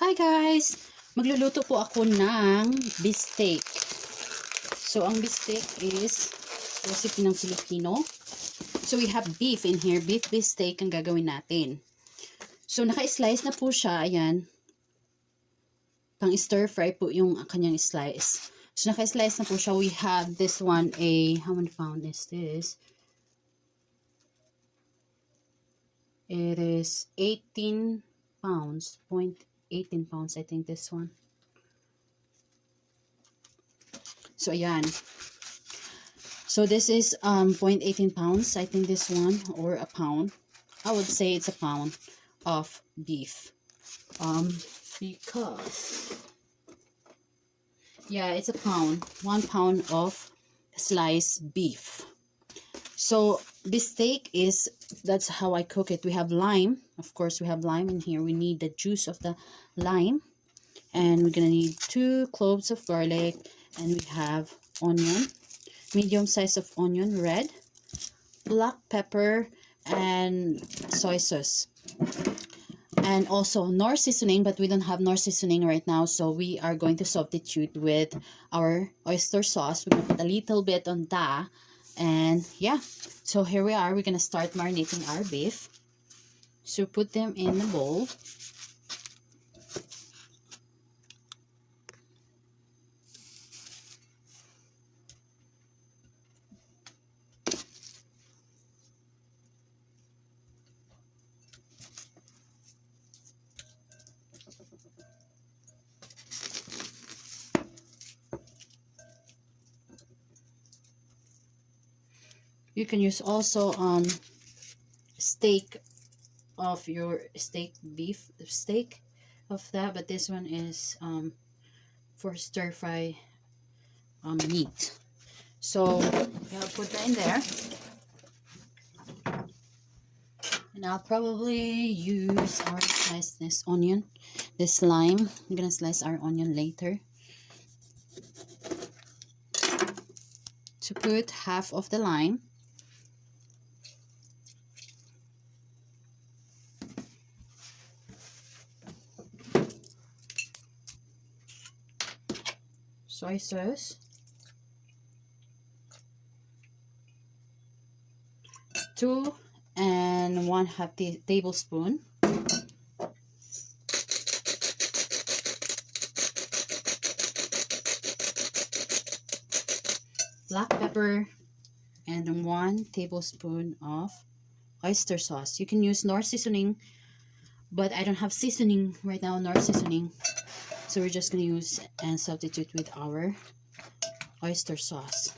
Hi guys! Magluluto po ako ng bistek. So, ang bistek is recipe ng Filipino. So, we have beef in here. Beef bistek ang gagawin natin. So, naka-slice na po siya. Ayan. Pang stir fry po yung kanyang slice. So, naka-slice na po siya. We have this one how many pound is this? It is 18 pounds. 18 pounds, I think this one. So, ayan. So, this is 0.18 pounds. I think this one, or a pound. I would say it's a pound of beef. Because, yeah, it's a pound. 1 pound of sliced beef. So, bistek is, that's how I cook it. We have lime. Of course, we have lime in here. We need the juice of the lime. And we're going to need 2 cloves of garlic. And we have onion. Medium size of onion, red. Black pepper. And soy sauce. And also Knorr seasoning. But we don't have Knorr seasoning right now. So we are going to substitute with our oyster sauce. We're going to put a little bit on that. And yeah, so here we are. We're gonna start marinating our beef. So put them in the bowl. You can use also steak of your beef steak of that, but this one is for stir fry meat. So I'll put that in there, and I'll probably use our slice this onion, this lime. I'm gonna slice our onion later. To put half of the lime. Soy sauce, 2 and 1/2 tablespoon. Black pepper and 1 tablespoon of oyster sauce. You can use Knorr seasoning, but I don't have seasoning right now, Knorr seasoning. So we're just going to use and substitute with our oyster sauce.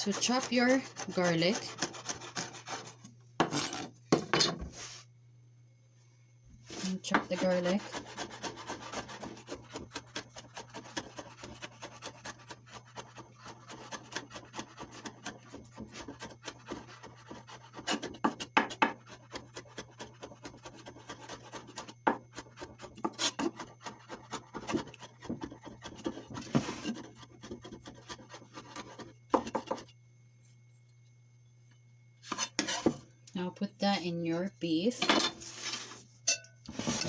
So chop your garlic. And chop the garlic. Now put that in your beef.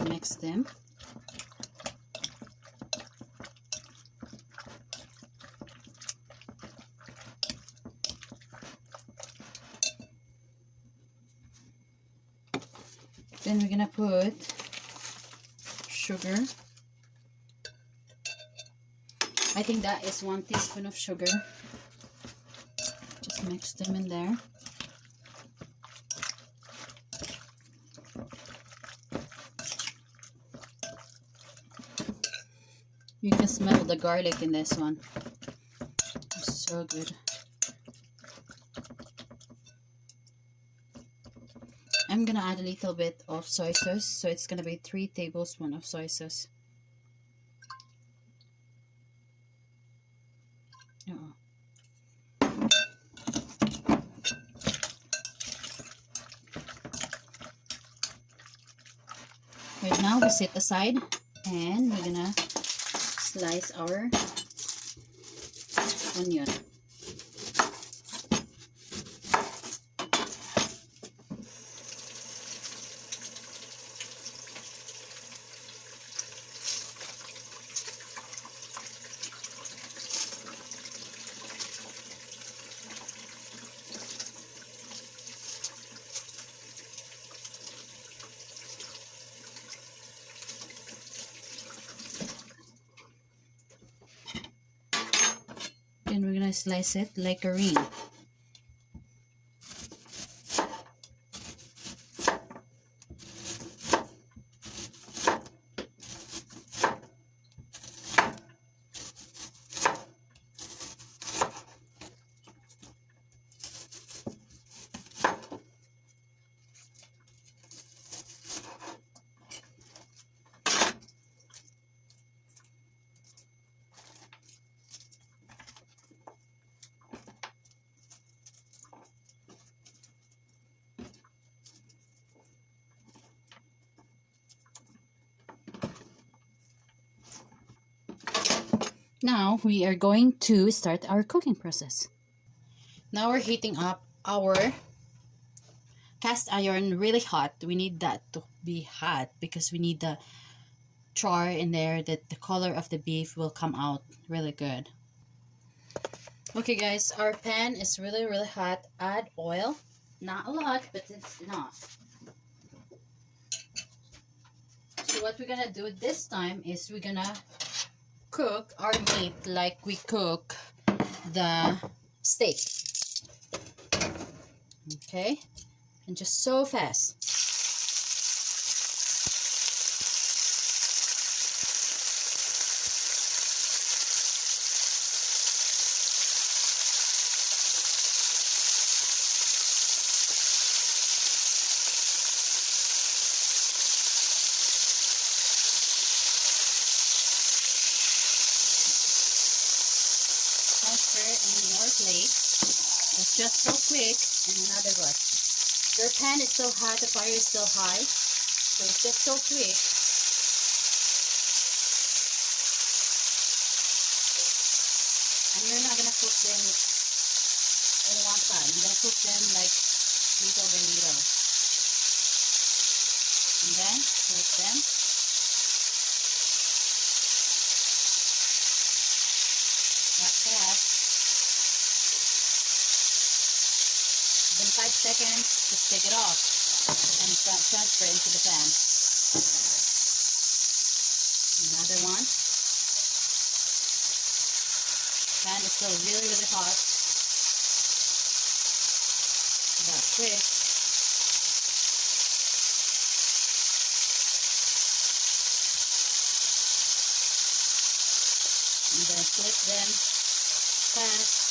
Mix them. Then we're gonna put sugar. I think that is 1 teaspoon of sugar. Just mix them in there. You can smell the garlic in this one. It's so good. I'm gonna add a little bit of soy sauce, so it's gonna be 3 tablespoons of soy sauce. Right now we set aside, and we're gonna slice our onion. Then we're gonna slice it like a ring. Now we are going to start our cooking process. Now we're heating up our cast iron really hot. We need that to be hot because we need the char in there, that the color of the beef will come out really good. Okay guys, our pan is really hot. Add oil. Not a lot, but it's enough. So what we're gonna do this time is we're gonna cook our meat like we cook the steak. Okay, and just so fast. 'Transfer in your plate. It's just so quick. And another one. Your pan is still hot, the fire is still high, so it's just so quick. And you're not gonna cook them in one time. You're gonna cook them like little by little. And then flip them. Not fast. Then 5 seconds, just take it off and transfer into the pan. Another one. Pan is still really hot. That's quick. And then flip them fast.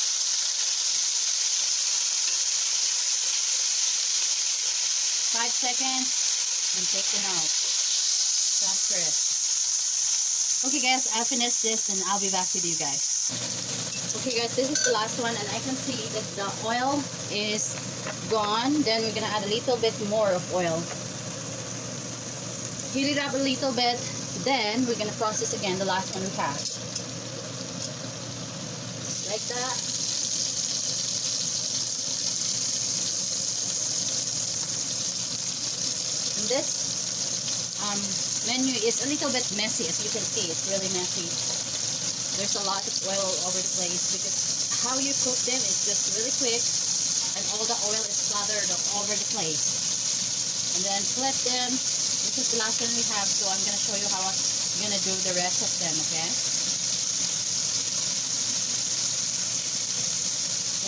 5 seconds and take them out. Transfer it. Okay guys, I'll finish this and I'll be back with you guys. Okay guys, this is the last one and I can see that the oil is gone. Then we're gonna add a little bit more of oil. Heat it up a little bit. Then we're gonna process again the last one we have. Just like that. This menu is a little bit messy. As you can see, it's really messy. There's a lot of oil all over the place because how you cook them is just really quick and all the oil is slathered all over the place. And then flip them. This is the last one we have, so I'm going to show you how I'm going to do the rest of them, okay?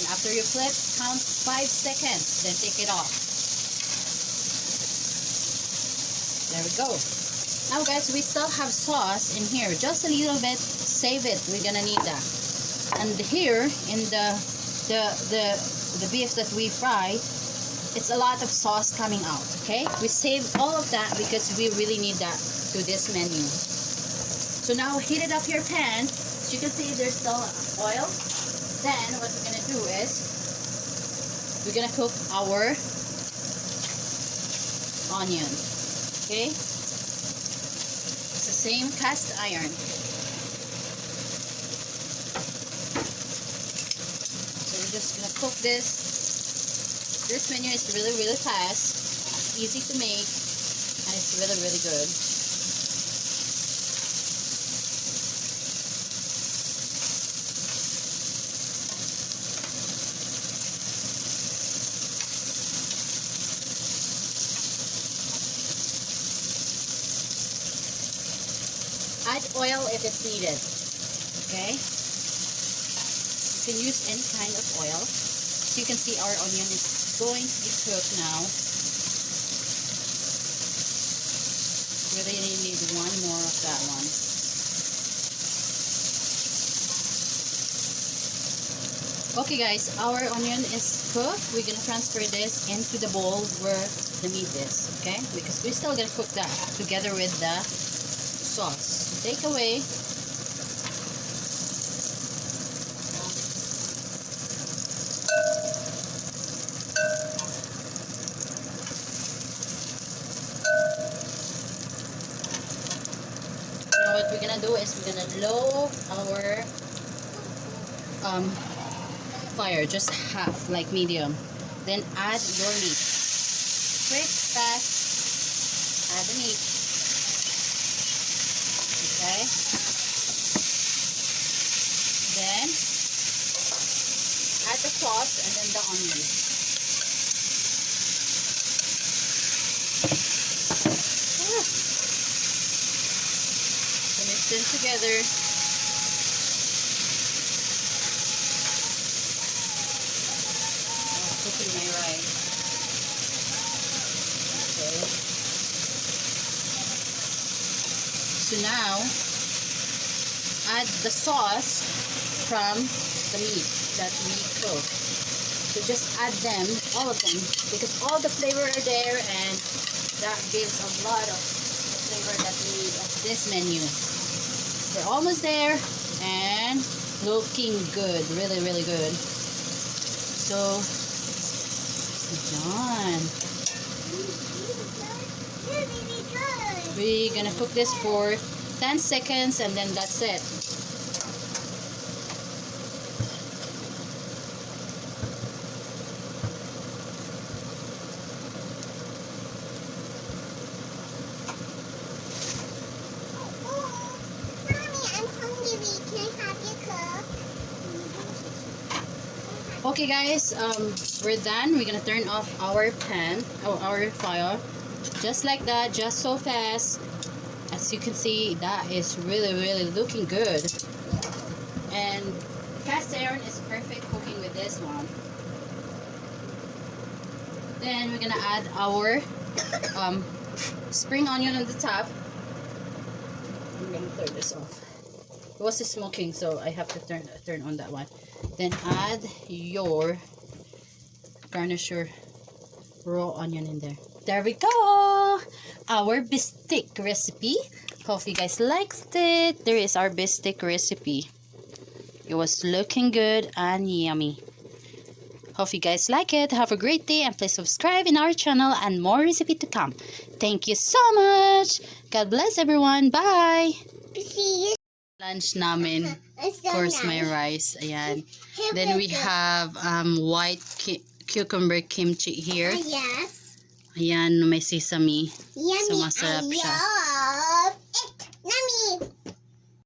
And after you flip, count 5 seconds, then take it off. There we go. Now guys, we still have sauce in here. Just a little bit. Save it. We're gonna need that. And here in the beef that we fried, it's a lot of sauce coming out. Okay, we save all of that because we really need that to this menu. So now heat it up your pan. As you can see, there's still oil. Then what we're gonna do is we're gonna cook our onion. Okay, it's the same cast iron. So we're just gonna cook this. This menu is really fast. It's easy to make, and it's really good. Add oil if it's needed. Okay? You can use any kind of oil. So you can see our onion is going to be cooked now. Really need one more of that one. Okay guys, our onion is cooked. We're gonna transfer this into the bowl where the meat is, okay? Because we're still gonna cook that together with the sauce. Take away. What we're gonna do is we're gonna low our fire, just half, like medium. Then add your meat. Quick, fast. Add the meat. Okay. Then add the sauce and then the onion. Mix them together. I'm cooking my rice. Okay. So now, add the sauce from the meat that we cooked. So just add them, all of them, because all the flavor are there, and that gives a lot of flavor that we need of this menu. We're almost there and looking good, really good. So done. We're gonna cook this for 10 seconds and then that's it. Okay guys, we're done. We're gonna turn off our pan, our fire, just like that, just so fast. As you can see, that is really looking good. And cast iron is perfect cooking with this one. Then we're gonna add our spring onion on the top. I'm gonna turn this off. It was smoking, so I have to turn on that one. Then add your garnish your raw onion in there. There we go! Our bistek recipe. Hope you guys liked it. There is our bistek recipe. It was looking good and yummy. Hope you guys like it. Have a great day and please subscribe in our channel and more recipe to come. Thank you so much. God bless everyone. Bye! See you. Lunch namin. Of course, my rice. Ayan. Then we have white cucumber kimchi here. Yes. Ayan, may sesame. Yummy. So masarap siya.